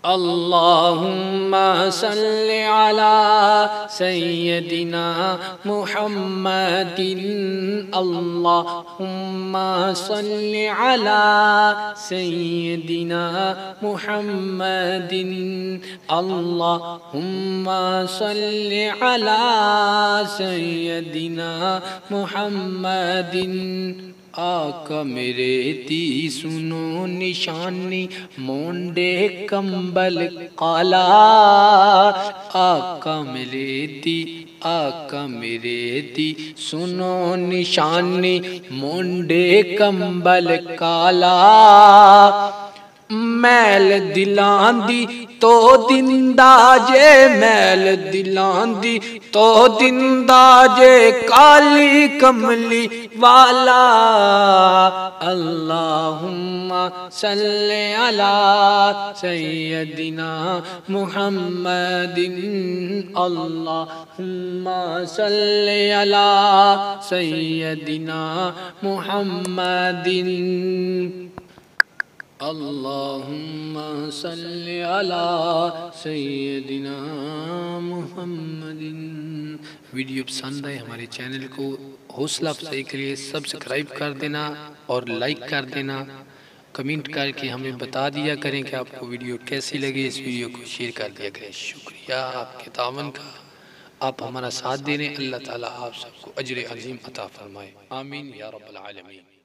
اللهم صل على سيدنا محمد اللهم صل على سيدنا محمد اللهم صل على سيدنا محمد آقا میرے دی سنو نشانی مونڈے کمبل کالا آقا میرے دی سنو نشانی مونڈے کمبل کالا میل دلان دی تو دندہ جے میل دلان دی تو دندہ جے کالی کملی والا اللہم صلی علی سیدنا محمد اللہم صلی علی سیدنا محمد اللہم صلی علی سیدنا محمد۔ ویڈیو پسند آئے ہمارے چینل کو حوصلہ افزائی کے لیے سبسکرائب کر دینا اور لائک کر دینا، کمنٹ کر کے ہمیں بتا دیا کریں کہ آپ کو ویڈیو کیسی لگے، اس ویڈیو کو شیئر کر دیا کریں۔ شکریہ آپ کے تعاون کا، آپ ہمارا ساتھ دے رہے ہیں۔ اللہ تعالیٰ آپ سب کو اجر عظیم عطا فرمائے، آمین یا رب العالمین۔